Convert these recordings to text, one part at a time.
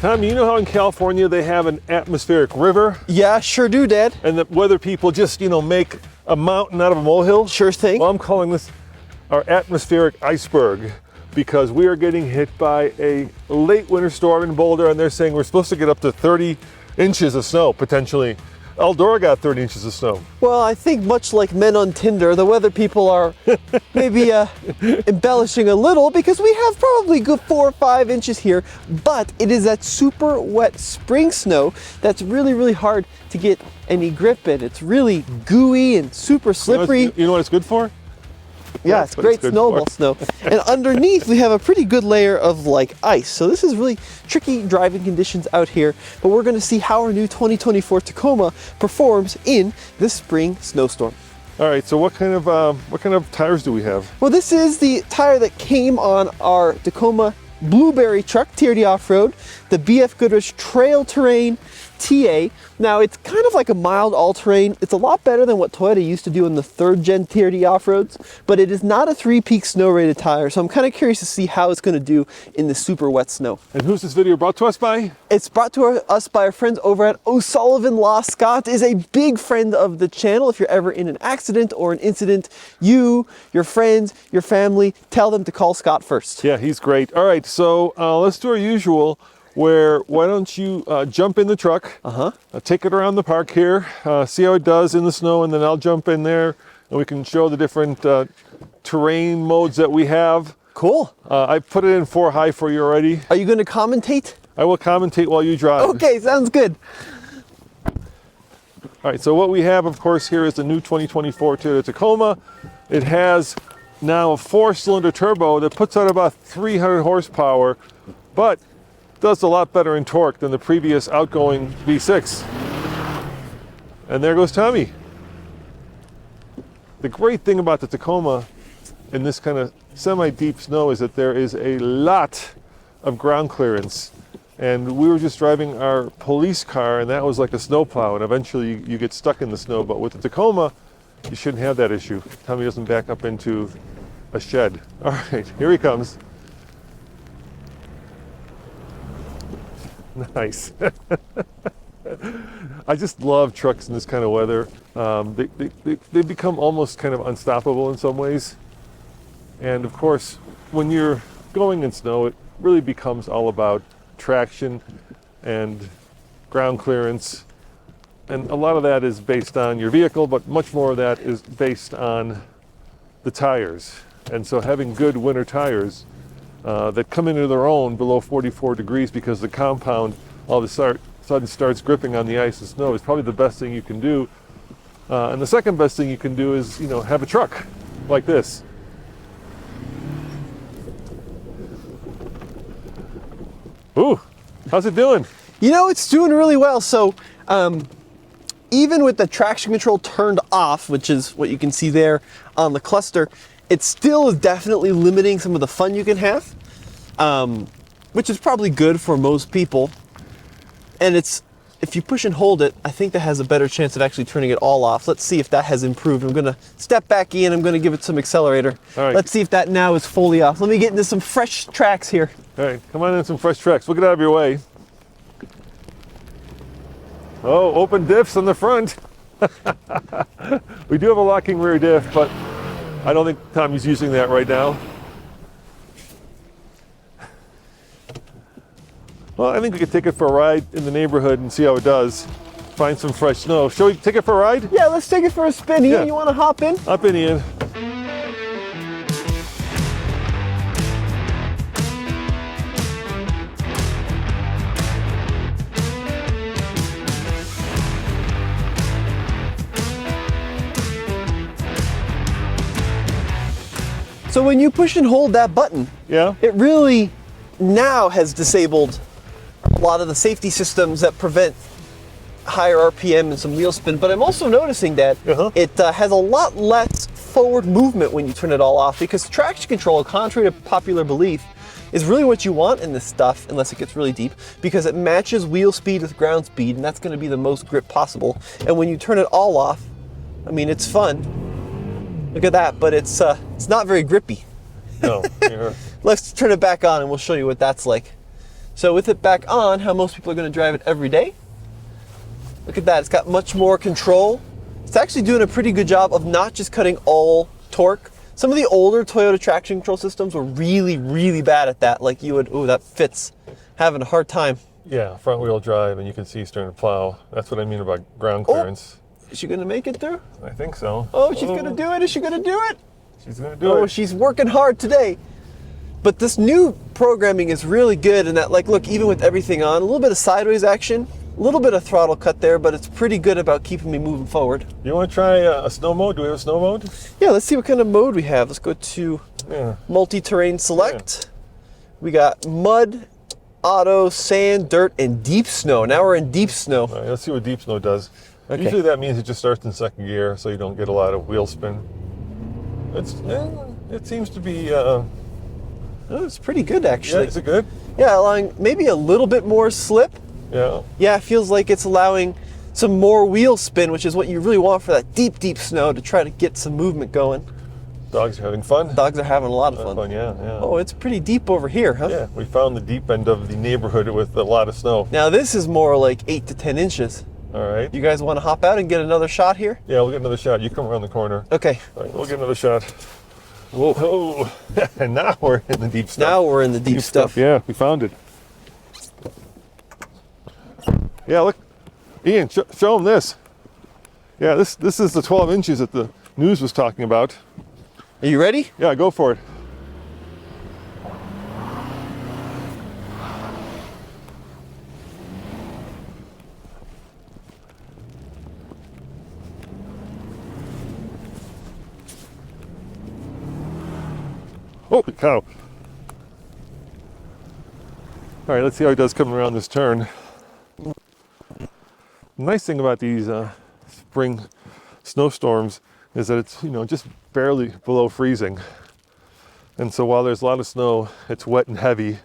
Tom, you know how in California they have an atmospheric river? Yeah, sure do, Dad. And the weather people just, make a mountain out of a molehill? Sure thing. Well, I'm calling this our atmospheric iceberg because we are getting hit by a late winter storm in Boulder, and they're saying we're supposed to get up to 30 inches of snow, potentially. Eldora got 30 inches of snow. Well, I think much like men on Tinder, the weather people are maybe embellishing a little because we have probably good 4 or 5 inches here, but it is that super wet spring snow that's really, really hard to get any grip in. It's really gooey and super slippery. You know what it's good for? Yeah, it's great snowball snow. And underneath we have a pretty good layer of ice. So this is really tricky driving conditions out here, but we're going to see how our new 2024 Tacoma performs in this spring snowstorm. All right, so what kind of tires do we have? Well, this is the tire that came on our Tacoma Blueberry truck, TRD Off-Road, the BF Goodrich Trail Terrain TA. Now, it's kind of like a mild all-terrain. It's a lot better than what Toyota used to do in the 3rd gen TRD Off-Roads, but it is not a 3-peak snow-rated tire, so I'm kind of curious to see how it's going to do in the super wet snow. And who's this video brought to us by? It's brought to us by our friends over at O'Sullivan Law. Scott is a big friend of the channel. If you're ever in an accident or an incident, you, your friends, your family, tell them to call Scott first. Yeah, he's great. All right, so let's do our usual. Why don't you jump in the truck, take it around the park here, see how it does in the snow, and then I'll jump in there and we can show the different terrain modes that we have. Cool. I put it in 4 high for you already. Are you going to commentate? I will commentate while you drive. Okay, sounds good. All right, so what we have, of course, here is the new 2024 Toyota Tacoma. It has now a 4-cylinder turbo that puts out about 300 horsepower, but does a lot better in torque than the previous outgoing V6. And there goes Tommy. The great thing about the Tacoma in this kind of semi-deep snow is that there is a lot of ground clearance. And we were just driving our police car, and that was like a snowplow, and eventually you get stuck in the snow. But with the Tacoma, you shouldn't have that issue. Tommy doesn't back up into a shed. All right, here he comes. Nice. I just love trucks in this kind of weather. They become almost kind of unstoppable in some ways. And of course, when you're going in snow, it really becomes all about traction and ground clearance. And a lot of that is based on your vehicle, but much more of that is based on the tires. And so having good winter tires that come into their own below 44 degrees because the compound all of a sudden starts gripping on the ice and snow is probably the best thing you can do. And the second best thing you can do is, have a truck like this. Ooh, how's it doing? It's doing really well. So even with the traction control turned off, which is what you can see there on the cluster, it still is definitely limiting some of the fun you can have, which is probably good for most people. And if you push and hold it, I think that has a better chance of actually turning it all off. Let's see if that has improved. I'm gonna step back in, I'm gonna give it some accelerator. All right. Let's see if that now is fully off. Let me get into some fresh tracks here. All right, come on in some fresh tracks. We'll get out of your way. Oh, open diffs on the front. We do have a locking rear diff, but I don't think Tommy's using that right now. Well, I think we could take it for a ride in the neighborhood and see how it does. Find some fresh snow. Shall we take it for a ride? Yeah, let's take it for a spin. Ian, Yeah. you want to hop in? Hop in, Ian. So when you push and hold that button, Yeah? it really now has disabled a lot of the safety systems that prevent higher RPM and some wheel spin. But I'm also noticing that it has a lot less forward movement when you turn it all off, because traction control, contrary to popular belief, is really what you want in this stuff, unless it gets really deep, because it matches wheel speed with ground speed, and that's going to be the most grip possible. And when you turn it all off, I mean, it's fun. Look at that, but it's not very grippy. No. Yeah. Let's turn it back on and we'll show you what that's like. So with it back on, how most people are going to drive it every day. Look at that, it's got much more control. It's actually doing a pretty good job of not just cutting all torque. Some of the older Toyota traction control systems were really, really bad at that. Like you would, ooh, that fits, having a hard time. Yeah, front wheel drive, and you can see starting to plow. That's what I mean about ground clearance. Is she gonna make it through? I think so. Oh, she's gonna do it. Is she gonna do it? She's gonna do it. Oh, she's working hard today. But this new programming is really good in that, like, look, even with everything on, a little bit of sideways action, a little bit of throttle cut there, but it's pretty good about keeping me moving forward. You want to try a snow mode? Do we have a snow mode? Yeah, let's see what kind of mode we have. Let's go to multi-terrain select. We got mud, auto, sand, dirt, and deep snow. Now we're in deep snow. All right, let's see what deep snow does. Okay. Usually that means it just starts in second gear, so you don't get a lot of wheel spin. It seems to be. Oh, it's pretty good actually. Yeah, is it good? Yeah, allowing maybe a little bit more slip. Yeah. Yeah, it feels like it's allowing some more wheel spin, which is what you really want for that deep, deep snow to try to get some movement going. Dogs are having fun. Dogs are having a lot of fun. Yeah. Oh, it's pretty deep over here, huh? Yeah, we found the deep end of the neighborhood with a lot of snow. Now this is more like 8 to 10 inches. All right. You guys want to hop out and get another shot here? Yeah, we'll get another shot. You come around the corner. Okay. All right, we'll get another shot. Whoa. Oh, and now we're in the deep stuff. Now we're in the deep stuff. Yeah, we found it. Yeah, look. Ian, show them this. Yeah, this is the 12 inches that the news was talking about. Are you ready? Yeah, go for it. Holy cow. All right, let's see how it does coming around this turn. The nice thing about these spring snowstorms is that it's, just barely below freezing. And so while there's a lot of snow, it's wet and heavy,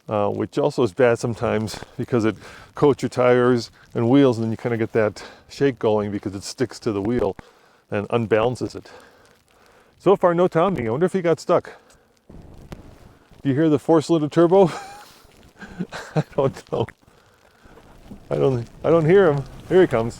which also is bad sometimes because it coats your tires and wheels, and then you kind of get that shake going because it sticks to the wheel and unbalances it. So far, no Tommy. I wonder if he got stuck. Do you hear the four-cylinder turbo? I don't know. I don't hear him. Here he comes.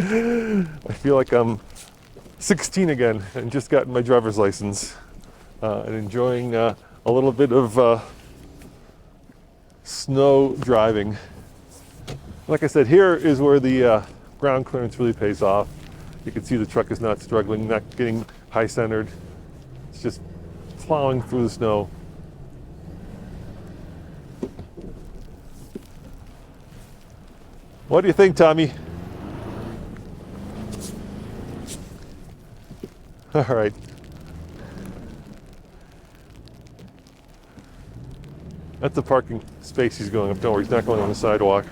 I feel like I'm 16 again and just gotten my driver's license and enjoying a little bit of snow driving. Like I said, here is where the ground clearance really pays off. You can see the truck is not struggling, not getting high centered. It's just plowing through the snow. What do you think, Tommy? All right. That's the parking space he's going up. Don't worry, he's not going on the sidewalk.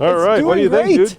All right, what do you think, dude?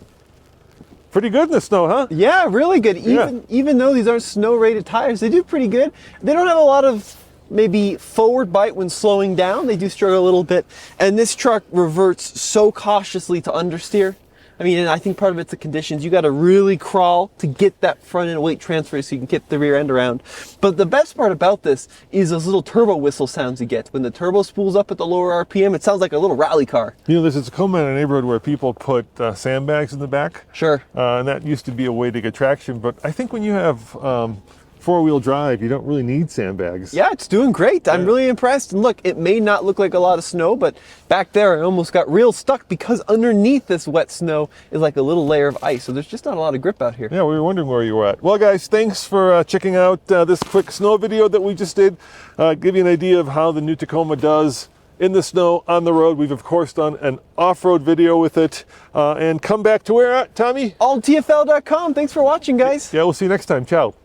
Pretty good in the snow, huh? Yeah, really good. Even though these aren't snow-rated tires, they do pretty good. They don't have a lot of maybe forward bite when slowing down. They do struggle a little bit. And this truck reverts so cautiously to understeer. I mean, and I think part of it's the conditions. You got to really crawl to get that front end weight transfer so you can get the rear end around. But the best part about this is those little turbo whistle sounds you get. When the turbo spools up at the lower RPM, it sounds like a little rally car. There's a Tacoma in a neighborhood where people put sandbags in the back. Sure. And that used to be a way to get traction. But I think when you have four-wheel drive, you don't really need sandbags. Yeah, it's doing great. I'm really impressed. And look, it may not look like a lot of snow, but back there I almost got real stuck because underneath this wet snow is like a little layer of ice. So there's just not a lot of grip out here. Yeah, we were wondering where you were at. Well, guys, thanks for checking out this quick snow video that we just did. Give you an idea of how the new Tacoma does in the snow on the road. We've, of course, done an off-road video with it. And come back to where at, Tommy? All TFL.com. Thanks for watching, guys. Yeah, we'll see you next time. Ciao.